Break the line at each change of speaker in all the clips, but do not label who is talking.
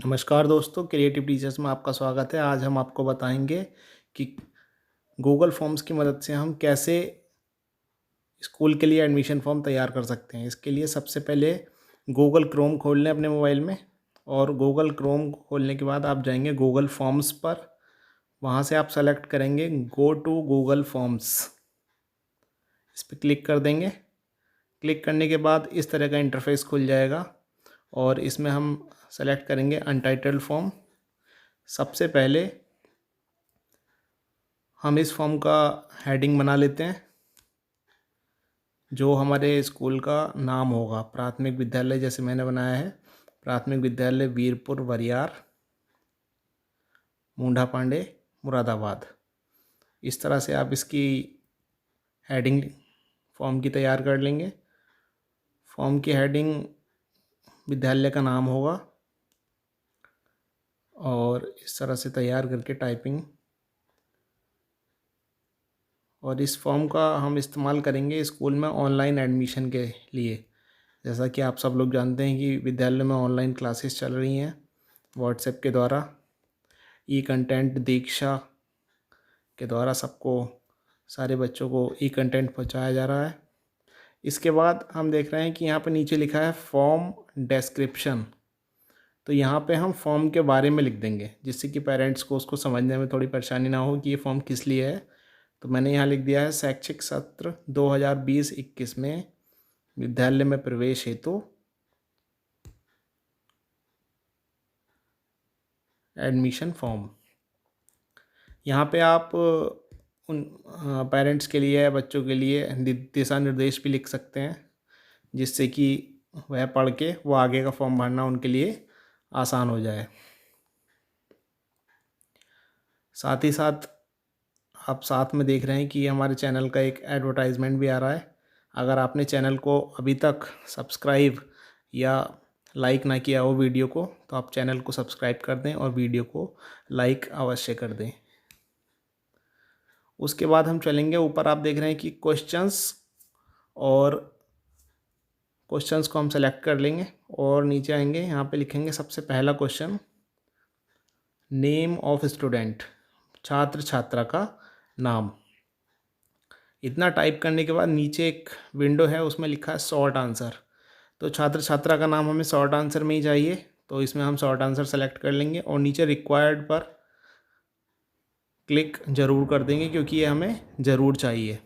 नमस्कार दोस्तों, creative teachers में आपका स्वागत है। आज हम आपको बताएंगे कि गूगल फॉर्म्स की मदद से हम कैसे स्कूल के लिए एडमिशन फॉर्म तैयार कर सकते हैं। इसके लिए सबसे पहले गूगल क्रोम खोल लें अपने मोबाइल में, और गूगल क्रोम खोलने के बाद आप जाएंगे गूगल फॉर्म्स पर। वहाँ से आप सेलेक्ट करेंगे गो टू गूगल फॉर्म्स, इस पर क्लिक कर देंगे। क्लिक करने के बाद इस तरह का इंटरफेस खुल जाएगा और इसमें हम सेलेक्ट करेंगे अनटाइटल्ड फॉर्म। सबसे पहले हम इस फॉर्म का हेडिंग बना लेते हैं, जो हमारे स्कूल का नाम होगा। प्राथमिक विद्यालय जैसे मैंने बनाया है, प्राथमिक विद्यालय वीरपुर वरियार, मुंडा पांडे, मुरादाबाद। इस तरह से आप इसकी हेडिंग फॉर्म की तैयार कर लेंगे। फॉर्म की हेडिंग विद्यालय का नाम होगा और इस तरह से तैयार करके टाइपिंग। और इस फॉर्म का हम इस्तेमाल करेंगे स्कूल में ऑनलाइन एडमिशन के लिए। जैसा कि आप सब लोग जानते हैं कि विद्यालय में ऑनलाइन क्लासेस चल रही हैं व्हाट्सएप के द्वारा। ई कंटेंट दीक्षा के द्वारा सबको, सारे बच्चों को ई कंटेंट पहुंचाया जा रहा है। इसके बाद हम देख रहे हैं कि यहाँ पर नीचे लिखा है फॉर्म डिस्क्रिप्शन। तो यहाँ पे हम फॉर्म के बारे में लिख देंगे, जिससे कि पेरेंट्स को उसको समझने में थोड़ी परेशानी ना हो कि ये फॉर्म किस लिए है। तो मैंने यहाँ लिख दिया है शैक्षिक सत्र 2020-21 में विद्यालय में प्रवेश हेतु एडमिशन फॉर्म। यहाँ पे आप उन पेरेंट्स के लिए, बच्चों के लिए दिशा निर्देश भी लिख सकते हैं, जिससे कि वह पढ़ के वो आगे का फॉर्म भरना उनके लिए आसान हो जाए। साथ ही साथ आप साथ में देख रहे हैं कि हमारे चैनल का एक एडवर्टाइजमेंट भी आ रहा है। अगर आपने चैनल को अभी तक सब्सक्राइब या लाइक ना किया हो वीडियो को, तो आप चैनल को सब्सक्राइब कर दें और वीडियो को लाइक अवश्य कर दें। उसके बाद हम चलेंगे ऊपर। आप देख रहे हैं कि क्वेश्चंस, और क्वेश्चंस को हम सेलेक्ट कर लेंगे और नीचे आएंगे। यहाँ पे लिखेंगे सबसे पहला क्वेश्चन, नेम ऑफ स्टूडेंट, छात्र छात्रा का नाम। इतना टाइप करने के बाद नीचे एक विंडो है, उसमें लिखा है शॉर्ट आंसर। तो छात्र छात्रा का नाम हमें शॉर्ट आंसर में ही चाहिए, तो इसमें हम शॉर्ट आंसर सेलेक्ट कर लेंगे और नीचे रिक्वायर्ड पर क्लिक ज़रूर कर देंगे, क्योंकि ये हमें ज़रूर चाहिए।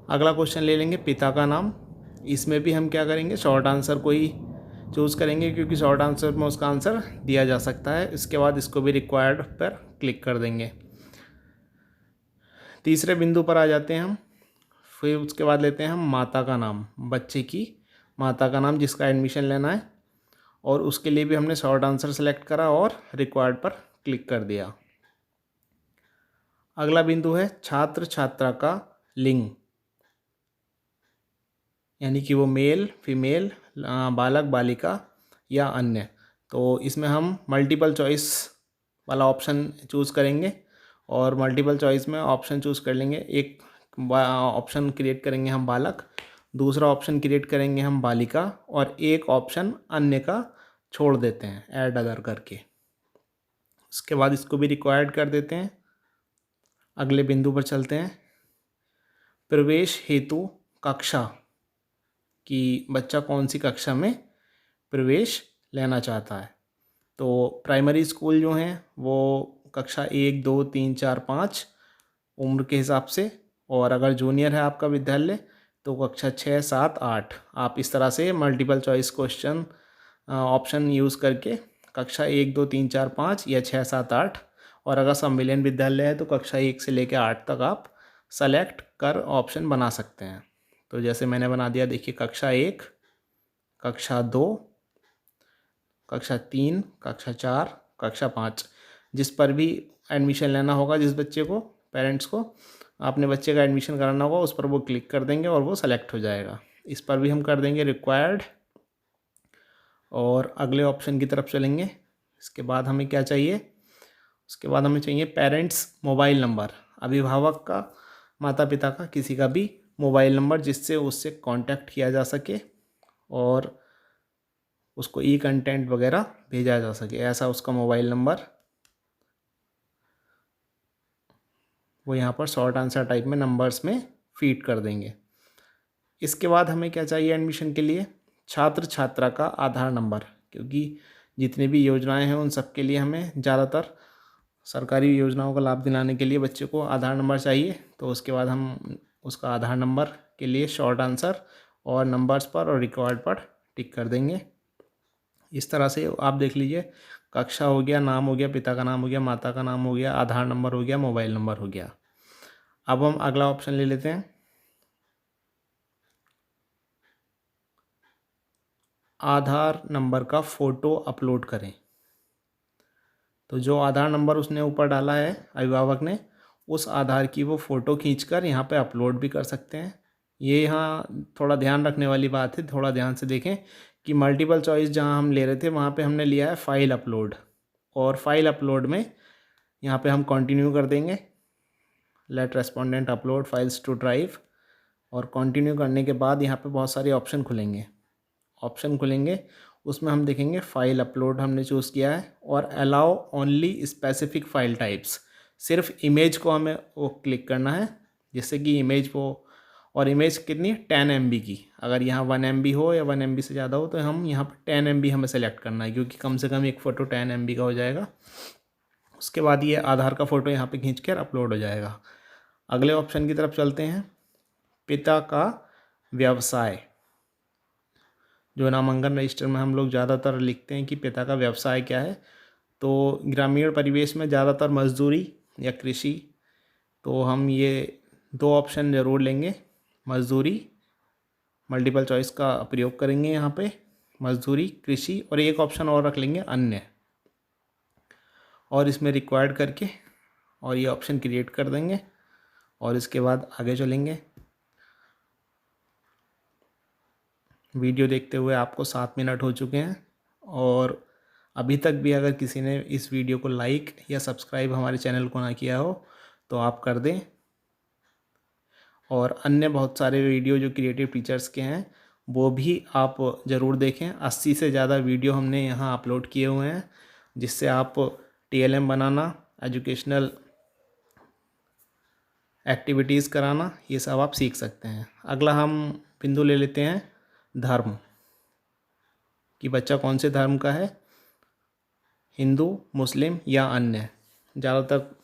अगला क्वेश्चन ले लेंगे, पिता का नाम। इसमें भी हम क्या करेंगे, शॉर्ट आंसर को ही चूज़ करेंगे, क्योंकि शॉर्ट आंसर में उसका आंसर दिया जा सकता है। इसके बाद इसको भी रिक्वायर्ड पर क्लिक कर देंगे। तीसरे बिंदु पर आ जाते हैं हम। फिर उसके बाद लेते हैं हम माता का नाम, बच्चे की माता का नाम जिसका एडमिशन लेना है, और उसके लिए भी हमने शॉर्ट आंसर सेलेक्ट करा और रिक्वायर्ड पर क्लिक कर दिया। अगला बिंदु है छात्र छात्रा का लिंग, यानी कि वो मेल फीमेल, बालक बालिका या अन्य। तो इसमें हम मल्टीपल चॉइस वाला ऑप्शन चूज़ करेंगे, और मल्टीपल चॉइस में ऑप्शन चूज़ कर लेंगे। एक ऑप्शन क्रिएट करेंगे हम बालक, दूसरा ऑप्शन क्रिएट करेंगे हम बालिका, और एक ऑप्शन अन्य का छोड़ देते हैं ऐड अदर करके। उसके बाद इसको भी रिक्वायर्ड कर देते हैं। अगले बिंदु पर चलते हैं, प्रवेश हेतु कक्षा, कि बच्चा कौन सी कक्षा में प्रवेश लेना चाहता है। तो प्राइमरी स्कूल जो हैं वो कक्षा 1, 2, 3, 4, 5 उम्र के हिसाब से, और अगर जूनियर है आपका विद्यालय तो कक्षा 6, 7, 8। आप इस तरह से multiple choice question option use करके कक्षा 1, 2, 3, 4, 5 या 6, 7, 8, और अगर संविलियन विद्यालय है तो कक्षा 1 से लेकर 8 तक आप सेलेक्ट कर ऑप्शन बना सकते हैं। तो जैसे मैंने बना दिया, देखिए कक्षा 1, कक्षा 2, कक्षा 3, कक्षा 4, कक्षा 5। जिस पर भी एडमिशन लेना होगा, जिस बच्चे को, पेरेंट्स को अपने बच्चे का एडमिशन कराना होगा, उस पर वो क्लिक कर देंगे और वो सेलेक्ट हो जाएगा। इस पर भी हम कर देंगे रिक्वायर्ड, और अगले ऑप्शन की तरफ चलेंगे। इसके बाद हमें क्या चाहिए, उसके बाद हमें चाहिए पेरेंट्स मोबाइल नंबर, अभिभावक का, माता पिता का किसी का भी मोबाइल नंबर, जिससे उससे कांटेक्ट किया जा सके और उसको ई कंटेंट वगैरह भेजा जा सके, ऐसा उसका मोबाइल नंबर वो यहाँ पर शॉर्ट आंसर टाइप में नंबर्स में फीड कर देंगे। इसके बाद हमें क्या चाहिए एडमिशन के लिए, छात्र छात्रा का आधार नंबर, क्योंकि जितनी भी योजनाएं हैं उन सब के लिए हमें ज़्यादातर सरकारी योजनाओं का लाभ दिलाने के लिए बच्चे को आधार नंबर चाहिए। तो उसके बाद हम उसका आधार नंबर के लिए शॉर्ट आंसर और नंबर्स पर और रिक्वायर्ड पर टिक कर देंगे। इस तरह से आप देख लीजिए, कक्षा हो गया, नाम हो गया, पिता का नाम हो गया, माता का नाम हो गया, आधार नंबर हो गया, मोबाइल नंबर हो गया। अब हम अगला ऑप्शन ले लेते हैं, आधार नंबर का फ़ोटो अपलोड करें। तो जो आधार नंबर उसने ऊपर डाला है अभिभावक ने, उस आधार की वो फ़ोटो खींचकर यहाँ पे अपलोड भी कर सकते हैं। ये यहाँ थोड़ा ध्यान रखने वाली बात है, थोड़ा ध्यान से देखें कि मल्टीपल चॉइस जहाँ हम ले रहे थे वहाँ पे हमने लिया है फ़ाइल अपलोड, और फाइल अपलोड में यहाँ पे हम कंटिन्यू कर देंगे, let respondent upload files to drive, और कंटिन्यू करने के बाद यहाँ पे बहुत सारे ऑप्शन खुलेंगे। उसमें हम देखेंगे फ़ाइल अपलोड हमने चूज़ किया है, और allow only specific file types, सिर्फ इमेज को हमें वो क्लिक करना है, जिससे कि इमेज वो, और इमेज कितनी 10 MB की, अगर यहाँ 1 MB हो या 1 MB से ज़्यादा हो तो हम यहाँ पर 10 MB हमें सेलेक्ट करना है, क्योंकि कम से कम एक फ़ोटो 10 MB का हो जाएगा। उसके बाद ये आधार का फ़ोटो यहाँ पे खींच कर अपलोड हो जाएगा। अगले ऑप्शन की तरफ चलते हैं, पिता का व्यवसाय। जो नामांकन रजिस्टर में हम लोग ज़्यादातर लिखते हैं कि पिता का व्यवसाय क्या है, तो ग्रामीण परिवेश में ज़्यादातर मजदूरी या कृषि, तो हम ये 2 ऑप्शन ज़रूर लेंगे, मजदूरी, मल्टीपल चॉइस का प्रयोग करेंगे यहाँ पे, मजदूरी, कृषि, और एक ऑप्शन और रख लेंगे अन्य, और इसमें रिक्वायर्ड करके और ये ऑप्शन क्रिएट कर देंगे, और इसके बाद आगे चलेंगे। वीडियो देखते हुए आपको 7 मिनट हो चुके हैं, और अभी तक भी अगर किसी ने इस वीडियो को लाइक या सब्सक्राइब हमारे चैनल को ना किया हो तो आप कर दें, और अन्य बहुत सारे वीडियो जो क्रिएटिव टीचर्स के हैं वो भी आप ज़रूर देखें। 80 से ज़्यादा वीडियो हमने यहाँ अपलोड किए हुए हैं, जिससे आप TLM बनाना, एजुकेशनल एक्टिविटीज़ कराना, ये सब आप सीख सकते हैं। अगला हम बिंदु ले लेते हैं धर्म, कि बच्चा कौन से धर्म का है, हिंदू, मुस्लिम या अन्य। ज़्यादातर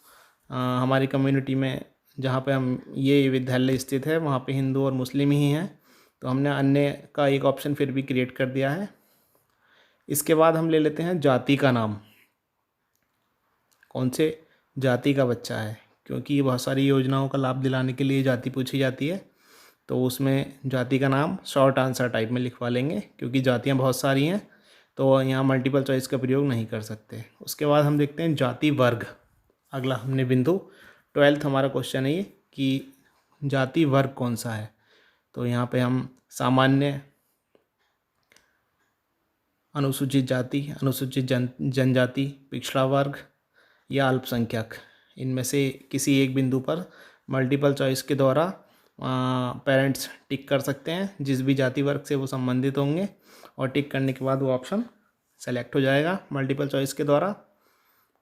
हमारी कम्युनिटी में जहाँ पे हम ये विद्यालय स्थित है वहाँ पे हिंदू और मुस्लिम ही हैं, तो हमने अन्य का एक ऑप्शन फिर भी क्रिएट कर दिया है। इसके बाद हम ले लेते हैं जाति का नाम, कौन से जाति का बच्चा है, क्योंकि बहुत सारी योजनाओं का लाभ दिलाने के लिए जाति पूछी जाती है, तो उसमें जाति का नाम शॉर्ट आंसर टाइप में लिखवा लेंगे, क्योंकि जातियाँ बहुत सारी हैं तो यहाँ मल्टीपल चॉइस का प्रयोग नहीं कर सकते। उसके बाद हम देखते हैं जाति वर्ग, अगला हमने बिंदु 12th हमारा क्वेश्चन है ये कि जाति वर्ग कौन सा है, तो यहाँ पे हम सामान्य, अनुसूचित जाति, अनुसूचित जनजाति, पिछड़ा वर्ग या अल्पसंख्यक, इनमें से किसी एक बिंदु पर मल्टीपल चॉइस के द्वारा पेरेंट्स टिक कर सकते हैं जिस भी जाति वर्ग से वो संबंधित होंगे, और टिक करने के बाद वो ऑप्शन सेलेक्ट हो जाएगा मल्टीपल चॉइस के द्वारा,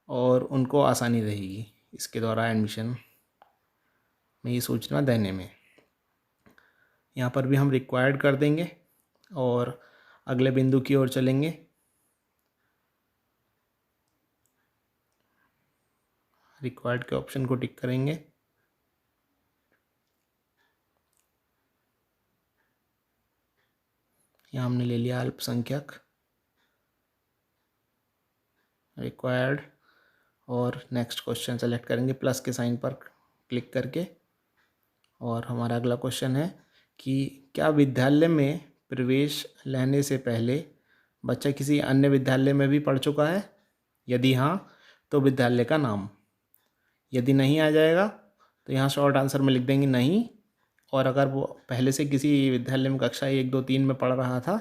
और उनको आसानी रहेगी इसके द्वारा एडमिशन में ये सूचना देने में। यहाँ पर भी हम रिक्वायर्ड कर देंगे और अगले बिंदु की ओर चलेंगे। रिक्वायर्ड के ऑप्शन को टिक करेंगे। यहाँ हमने ले लिया अल्पसंख्यक, रिक्वायर्ड, और नेक्स्ट क्वेश्चन सेलेक्ट करेंगे प्लस के साइन पर क्लिक करके। और हमारा अगला क्वेश्चन है कि क्या विद्यालय में प्रवेश लेने से पहले बच्चा किसी अन्य विद्यालय में भी पढ़ चुका है, यदि हाँ तो विद्यालय का नाम, यदि नहीं आ जाएगा तो यहाँ शॉर्ट आंसर में लिख देंगे नहीं, और अगर वो पहले से किसी विद्यालय में कक्षा 1, 2, 3 में पढ़ रहा था,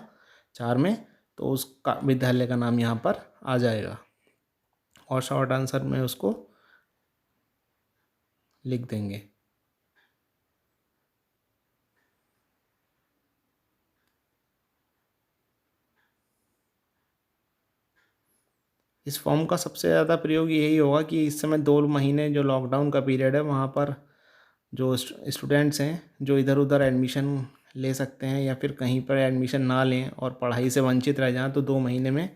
4 में, तो उसका विद्यालय का नाम यहाँ पर आ जाएगा, और शॉर्ट आंसर में उसको लिख देंगे। इस फॉर्म का सबसे ज़्यादा प्रयोग यही होगा कि इस समय 2 महीने जो लॉकडाउन का पीरियड है वहाँ पर जो स्टूडेंट्स हैं जो इधर उधर एडमिशन ले सकते हैं या फिर कहीं पर एडमिशन ना लें और पढ़ाई से वंचित रह जाएं, तो 2 महीने में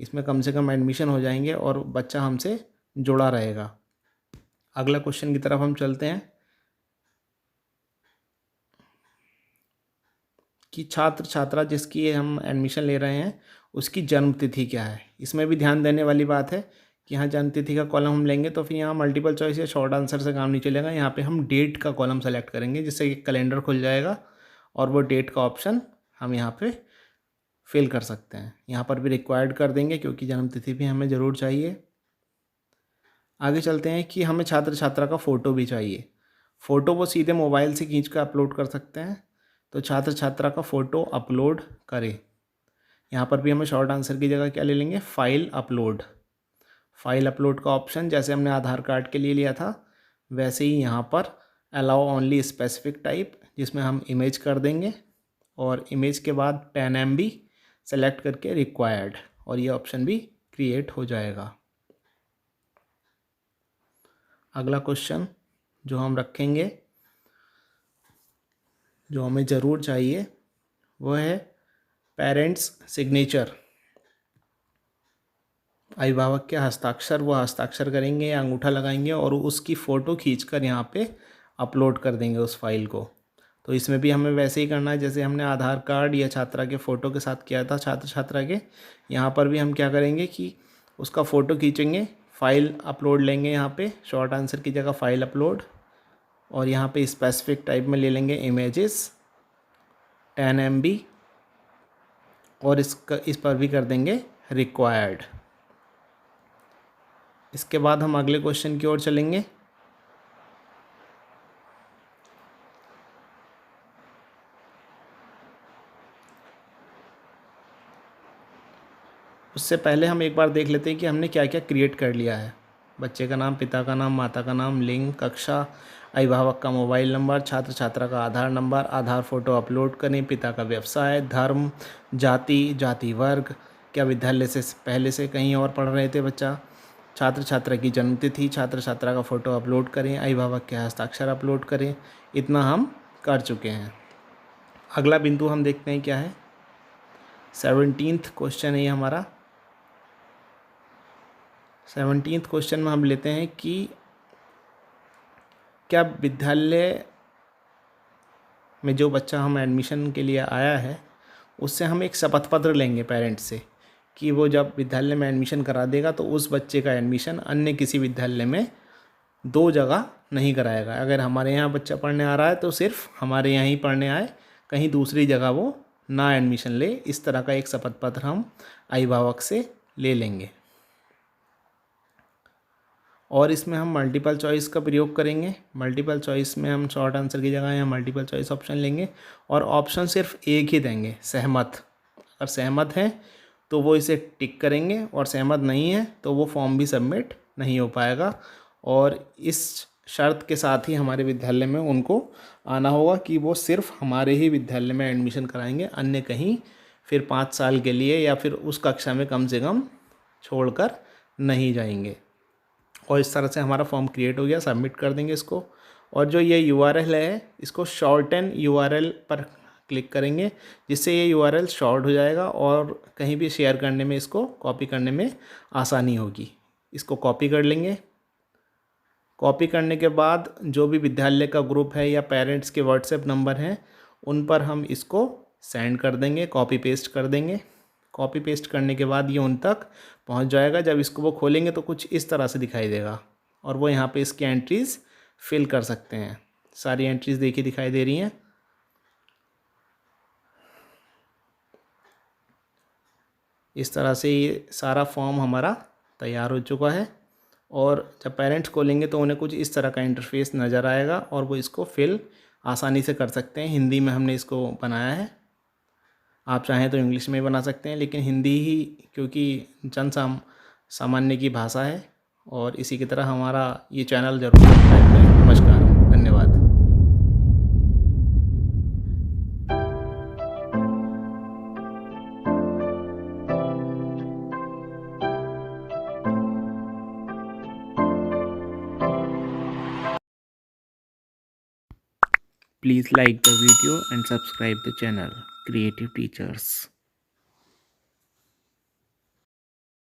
इसमें कम से कम एडमिशन हो जाएंगे और बच्चा हमसे जुड़ा रहेगा। अगला क्वेश्चन की तरफ हम चलते हैं कि छात्र छात्रा जिसकी हम एडमिशन ले रहे हैं उसकी जन्म तिथि क्या है। इसमें भी ध्यान देने वाली बात है कि यहाँ जन्म तिथि का कॉलम हम लेंगे तो फिर यहाँ मल्टीपल चॉइस या शॉर्ट आंसर से काम नहीं चलेगा। यहाँ पे हम डेट का कॉलम सेलेक्ट करेंगे जिससे एक कैलेंडर खुल जाएगा और वो डेट का ऑप्शन हम यहाँ पे फिल कर सकते हैं। यहाँ पर भी रिक्वायर्ड कर देंगे क्योंकि जन्म तिथि भी हमें ज़रूर चाहिए। आगे चलते हैं कि हमें छात्र छात्रा का फ़ोटो भी चाहिए। फ़ोटो वो सीधे मोबाइल से खींच कर अपलोड कर सकते हैं, तो छात्र छात्रा का फ़ोटो अपलोड करें। यहाँ पर भी हमें शॉर्ट आंसर की जगह क्या ले लेंगे, फ़ाइल अपलोड। फ़ाइल अपलोड का ऑप्शन जैसे हमने आधार कार्ड के लिए लिया था वैसे ही यहाँ पर अलाउ ओनली स्पेसिफिक टाइप, जिसमें हम इमेज कर देंगे और इमेज के बाद 10 MB सेलेक्ट करके रिक्वायर्ड, और ये ऑप्शन भी क्रिएट हो जाएगा। अगला क्वेश्चन जो हम रखेंगे जो हमें ज़रूर चाहिए वो है पेरेंट्स सिग्नेचर। अभिभावक के हस्ताक्षर, वो हस्ताक्षर करेंगे या अंगूठा लगाएंगे और उसकी फ़ोटो खींचकर यहाँ पे अपलोड कर देंगे उस फाइल को। तो इसमें भी हमें वैसे ही करना है जैसे हमने आधार कार्ड या छात्रा के फ़ोटो के साथ किया था छात्र छात्रा के। यहाँ पर भी हम क्या करेंगे कि उसका फ़ोटो खींचेंगे, फ़ाइल अपलोड लेंगे, यहाँ पे शॉर्ट आंसर की जगह फ़ाइल अपलोड, और यहाँ पे स्पेसिफिक टाइप में ले लेंगे इमेजेस 10 MB और इस पर भी कर देंगे रिक्वायर्ड। इसके बाद हम अगले क्वेश्चन की ओर चलेंगे। उससे पहले हम एक बार देख लेते हैं कि हमने क्या क्या क्रिएट कर लिया है। बच्चे का नाम, पिता का नाम, माता का नाम, लिंग, कक्षा, अभिभावक का मोबाइल नंबर, छात्र छात्रा का आधार नंबर, आधार फ़ोटो अपलोड करें, पिता का व्यवसाय, धर्म, जाति वर्ग, क्या विद्यालय से पहले से कहीं और पढ़ रहे थे बच्चा, छात्र छात्रा की जन्मतिथि, छात्र छात्रा का फ़ोटो अपलोड करें, अभिभावक के हस्ताक्षर अपलोड करें। इतना हम कर चुके हैं। अगला बिंदु हम देखते हैं क्या है। 17th क्वेश्चन है ये हमारा। 17th क्वेश्चन में हम लेते हैं कि क्या विद्यालय में जो बच्चा हम एडमिशन के लिए आया है उससे हम एक शपथ पत्र लेंगे पेरेंट्स से कि वो जब विद्यालय में एडमिशन करा देगा तो उस बच्चे का एडमिशन अन्य किसी विद्यालय में 2 जगह नहीं कराएगा। अगर हमारे यहाँ बच्चा पढ़ने आ रहा है तो सिर्फ हमारे यहाँ ही पढ़ने आए, कहीं दूसरी जगह वो ना एडमिशन ले। इस तरह का एक शपथ पत्र हम अभिभावक से ले लेंगे। और इसमें हम मल्टीपल चॉइस का प्रयोग करेंगे। मल्टीपल चॉइस में हम शॉर्ट आंसर की जगह यहाँ मल्टीपल चॉइस ऑप्शन लेंगे और ऑप्शन सिर्फ एक ही देंगे, सहमत। अगर सहमत हैं तो वो इसे टिक करेंगे और सहमत नहीं है तो वो फॉर्म भी सबमिट नहीं हो पाएगा। और इस शर्त के साथ ही हमारे विद्यालय में उनको आना होगा कि वो सिर्फ हमारे ही विद्यालय में एडमिशन कराएंगे, अन्य कहीं फिर 5 साल के लिए या फिर उस कक्षा में कम से कम छोड़कर नहीं जाएंगे। और इस तरह से हमारा फॉर्म क्रिएट हो गया। सबमिट कर देंगे इसको। और जो ये URL है इसको शॉर्टन URL पर क्लिक करेंगे जिससे ये URL शॉर्ट हो जाएगा और कहीं भी शेयर करने में, इसको कॉपी करने में आसानी होगी। इसको कॉपी कर लेंगे। कॉपी करने के बाद जो भी विद्यालय का ग्रुप है या पेरेंट्स के WhatsApp नंबर हैं उन पर हम इसको सेंड कर देंगे, कॉपी पेस्ट कर देंगे। कॉपी पेस्ट करने के बाद ये उन तक पहुंच जाएगा। जब इसको वो खोलेंगे तो कुछ इस तरह से दिखाई देगा और वो यहाँ पे इसकी एंट्रीज़ फिल कर सकते हैं। सारी एंट्रीज़ देखिए दिखाई दे रही हैं। इस तरह से ये सारा फॉर्म हमारा तैयार हो चुका है और जब पेरेंट्स खोलेंगे तो उन्हें कुछ इस तरह का इंटरफेस नज़र आएगा और वो इसको फिल आसानी से कर सकते हैं। हिंदी में हमने इसको बनाया है, आप चाहें तो इंग्लिश में बना सकते हैं, लेकिन हिंदी ही क्योंकि सामान्य की भाषा है। और इसी की तरह हमारा ये चैनल ज़रूर सब्सक्राइब करें। नमस्कार, धन्यवाद। Please like the video and subscribe the channel Creative Teachers.